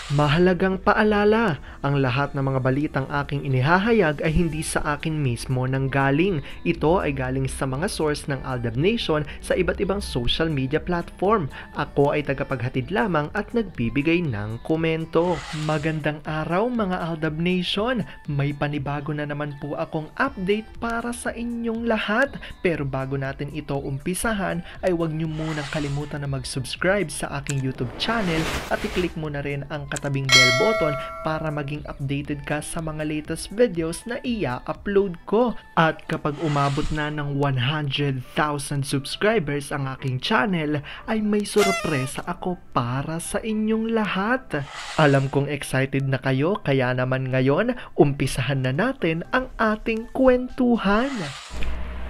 Mahalagang paalala, ang lahat ng mga balitang aking inihahayag ay hindi sa akin mismo nanggaling. Ito ay galing sa mga source ng Aldab Nation sa iba't ibang social media platform. Ako ay tagapaghatid lamang at nagbibigay ng komento. Magandang araw mga Aldab Nation! May panibago na naman po akong update para sa inyong lahat. Pero bago natin ito umpisahan ay huwag niyo munang kalimutan na mag-subscribe sa aking YouTube channel at i-click mo na rin ang katabing bell button para maging updated ka sa mga latest videos na i-upload ko. At kapag umabot na ng 100,000 subscribers ang aking channel, ay may sorpresa ako para sa inyong lahat. Alam kong excited na kayo, kaya naman ngayon, umpisahan na natin ang ating kwentuhan.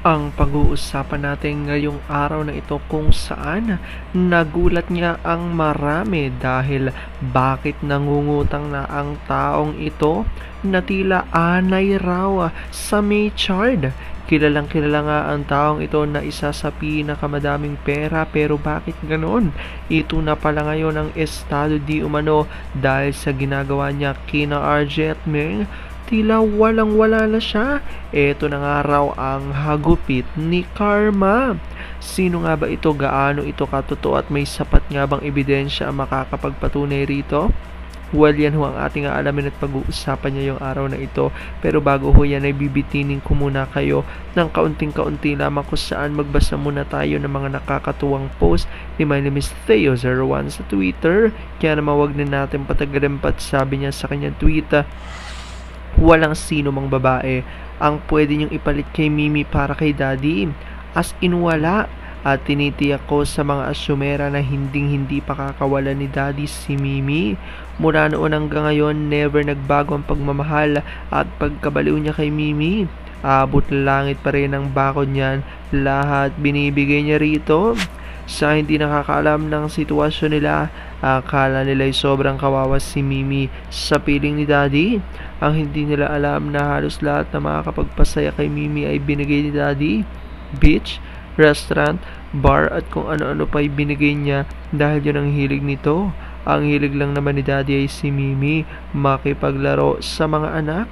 Ang pag-uusapan natin ngayong araw na ito kung saan nagulat niya ang marami dahil bakit nangungutang na ang taong ito na tila anay raw sa Maychard. Kilalang kilala nga ang taong ito na isa sa pinakamadaming pera, pero bakit ganon? Ito na pala ngayon ang estado di umano dahil sa ginagawa niya kina RJ at Ming. Tila walang-wala na siya. Eto na nga raw ang hagupit ni Karma. Sino nga ba ito? Gaano ito katotoo at may sapat nga bang ebidensya ang makakapagpatunay rito? Well, yan ho ang ating aalamin at pag-uusapan niya yung araw na ito. Pero bago ho yan ay bibitinin ko muna kayo ng kaunting-kaunti lamang kung saan magbasa muna tayo ng mga nakakatuwang post ni My Name is Theo01 sa Twitter. Kaya naman wag na natin patagalin pa, sabi niya sa kanyang tweet, walang sino mang babae ang pwede niyong ipalit kay Mimi para kay Daddy. As in wala. At tinitiyak ko sa mga asyumera na hindi pa kakawala ni Daddy si Mimi. Mula noon hanggang ngayon, never nagbago ang pagmamahal at pagkabaliw niya kay Mimi. Abot langit pa rin ang bakod niyan. Lahat binibigay niya rito. Sa hindi nakakaalam ng sitwasyon nila, akala nila'y sobrang kawawa si Mimi sa piling ni Daddy. Ang hindi nila alam na halos lahat na makakapagpasaya kay Mimi ay binigay ni Daddy. Beach, restaurant, bar at kung ano-ano pa'y binigay niya dahil yun ang hilig nito. Ang hilig lang naman ni Daddy ay si Mimi, makipaglaro sa mga anak.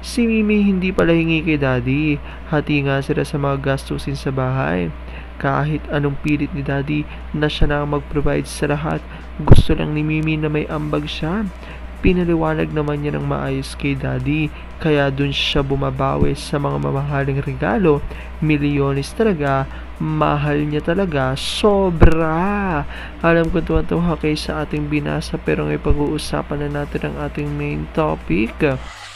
Si Mimi hindi pala hingi kay Daddy, hati nga sila sa mga gastusin sa bahay. Kahit anong pilit ni Daddy na siya na mag-provide sa lahat, gusto lang ni Mimi na may ambag siya. Pinaliwanag naman niya ng maayos kay Daddy, kaya dun siya bumabawi sa mga mamahaling regalo. Milyones talaga, mahal niya talaga, sobra. Alam ko tuwa-tuwa kayo sa ating binasa, pero ngayon pag-uusapan na natin ang ating main topic.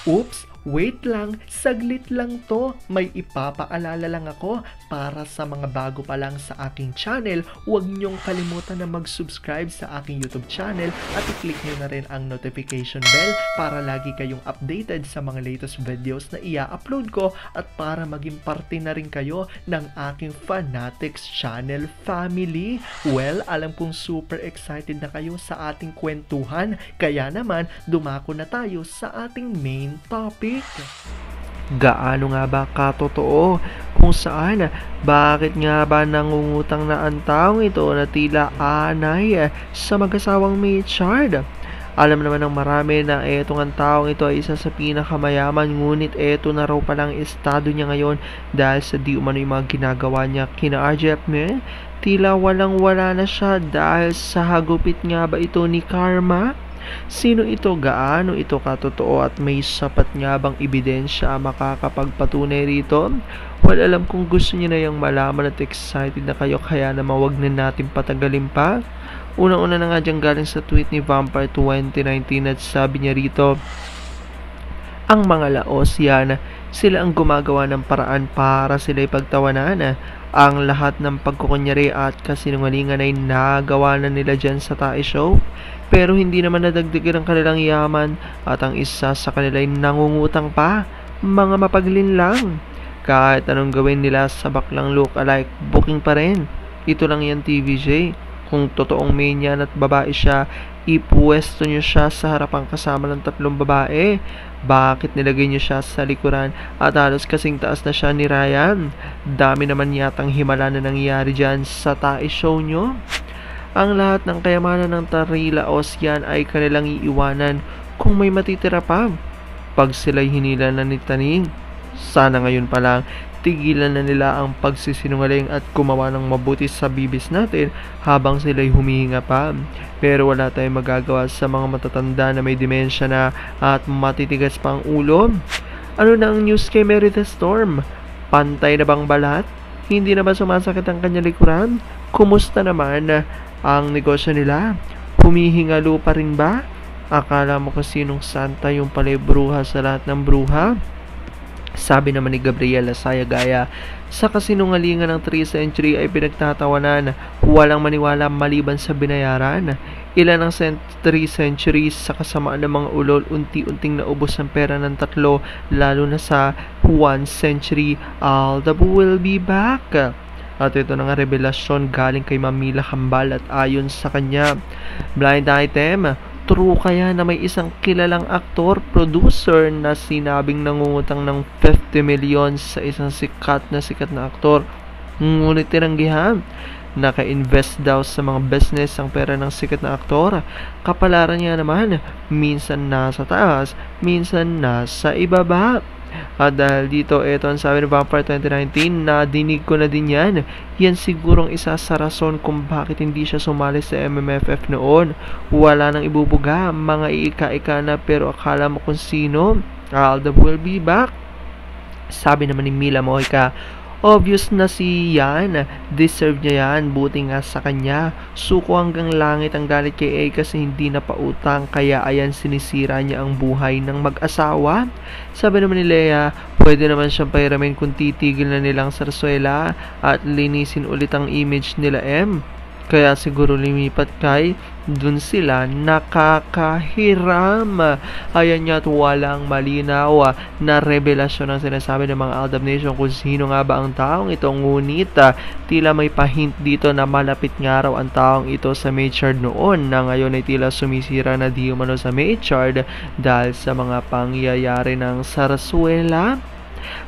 Oops! Wait lang, saglit lang to. May ipapaalala lang ako para sa mga bago pa lang sa aking channel. Huwag niyong kalimutan na mag-subscribe sa aking YouTube channel at i-click niyo na rin ang notification bell para lagi kayong updated sa mga latest videos na i-upload ko at para maging parte na rin kayo ng aking Fanatics channel family. Well, alam kong super excited na kayo sa ating kwentuhan, kaya naman dumako na tayo sa ating main topic. Gaano nga ba katotoo? Kung saan, bakit nga ba nangungutang na ang taong ito na tila anay sa mag-asawang Maychard? Alam naman ng marami na etong ang taong ito ay isa sa pinakamayaman, ngunit eto na raw palang estado niya ngayon dahil sa di umano yung mga ginagawa niya kina RJ Mel. Tila walang-wala na siya dahil sa hagupit nga ba ito ni Karma? Sino ito? Gaano ito katotoo at may sapat nga bang ebidensya makakapagpatunay rito? Well, alam kong gusto niyo na yung malaman at excited na kayo, kaya naman wag na natin patagalin pa. Unang-una na nga dyan galing sa tweet ni Vampire 2019 at sabi niya rito, ang mga laos yan, sila ang gumagawa ng paraan para sila ipagtawanan. Ang lahat ng pagkukunyari at kasinungalingan ay nagawa na nila dyan sa tae show. Pero hindi naman nadagdagan ang kanilang yaman at ang isa sa kanila ay nangungutang pa. Mga mapaglin lang. Kahit anong gawin nila sa baklang look-alike, booking pa rin. Ito lang yan TVJ. Kung totoong main yan at babae siya, ipwesto nyo siya sa harapang kasama ng 3 babae. Bakit nilagay nyo siya sa likuran at halos kasing taas na siya ni Ryan? Dami naman yatang himala na nangyari dyan sa tae show nyo. Ang lahat ng kayamanan ng Tarilaos yan ay kanilang iiwanan kung may matitira pa. Pag sila'y hinila na ni Taning, sana ngayon pa lang tigilan na nila ang pagsisinungaling at gumawa ng mabuti sa bibis natin habang sila'y humihinga pa. Pero wala tayong magagawa sa mga matatanda na may demensya na at matitigas pa ang ulo. Ano na ang news kay Merida Storm? Pantay na bang balat? Hindi na ba sumasakit ang kanyang likuran? Kumusta naman ang negosyo nila? Humihingalo pa rin ba? Akala mo kasi sinong santa yung palay bruha sa lahat ng bruha? Sabi naman ni Gabriela Sayagaya, sa kasinungalingan ng 3 century ay pinagtatawanan, walang maniwala maliban sa binayaran. Ilan ang 3 centuries sa kasamaan ng mga ulol, unti-unting naubos ang pera ng 3, lalo na sa 1 century, Aldab will be back. At ito na nga revelasyon galing kay Mamila Kambal at ayon sa kanya, blind item, true kaya na may isang kilalang aktor, producer na sinabing nangungutang ng 50 million sa isang sikat na aktor. Ngunit tinanggihan. Naka-invest daw sa mga business ang pera ng sikat na aktor. Kapalaran niya naman, minsan nasa taas, minsan nasa ibaba. At dahil dito, ito ang sabi ni Vampire 2019, na dinig ko na din yan. Yan sigurong isa sa rason kung bakit hindi siya sumali sa MMFF noon. Wala nang ibubuga, mga iika-ika na pero akala mo kung sino. Aldab will be back. Sabi naman ni Mila Mojica, obvious na si Yan, deserve niya yan, buti nga sa kanya. Suko hanggang langit ang galit kay A kasi hindi na pautang, kaya ayan sinisira niya ang buhay ng mag-asawa. Sabi naman ni Lea, pwede naman siyang pahiramin kung titigil na nilang sarsuela at linisin ulit ang image nila M. Kaya siguro lumipat kay dun sila nakakahiram. Ayan nga at walang malinaw na revelasyon ang sinasabi ng mga Aldab Nation kung sino nga ba ang taong ito. Ngunit tila may pahint dito na malapit nga raw ang taong ito sa Maychard noon, na ngayon ay tila sumisira na di umano sa Maychard dahil sa mga pangyayari ng sarsuela.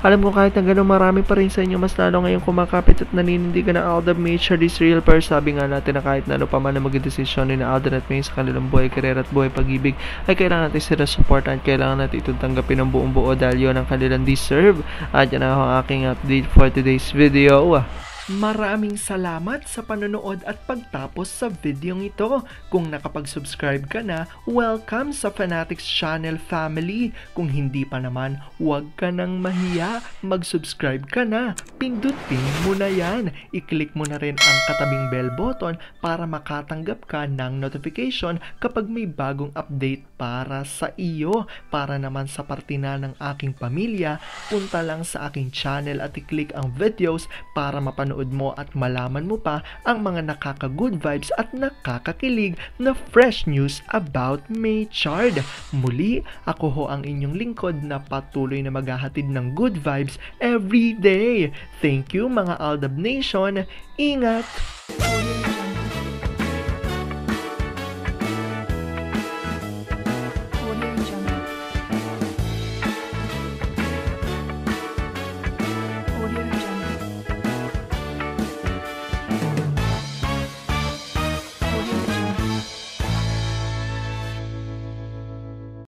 Alam ko kahit na gano'ng marami pa rin sa inyo mas lalo ngayong kumakapit at naninindigan na Aldab Maychard is real, pero sabi nga natin na kahit na ano pa man na maging desisyon ni na Aldab at May sa kanilang buhay, karera at buhay pag-ibig, ay kailangan natin sila supportan, kailangan natin itong tanggapin ng buong buo dahil yun ang kanilang deserve. At yan ang aking update for today's video. Maraming salamat sa panonood at pagtapos sa videong ito. Kung nakapag-subscribe ka na, welcome sa Fanatics Channel family. Kung hindi pa naman, huwag ka nang mahiya. Mag-subscribe ka na. Pindutin mo na yan. I-click mo na rin ang katabing bell button para makatanggap ka ng notification kapag may bagong update para sa iyo. Para naman sa parte na ng aking pamilya, punta lang sa aking channel at i-click ang videos para mapanood mo at malaman mo pa ang mga nakaka-good vibes at nakakakilig na fresh news about Maychard. Muli, ako ho ang inyong lingkod na patuloy na maghahatid ng good vibes every day. Thank you mga Aldab Nation. Ingat!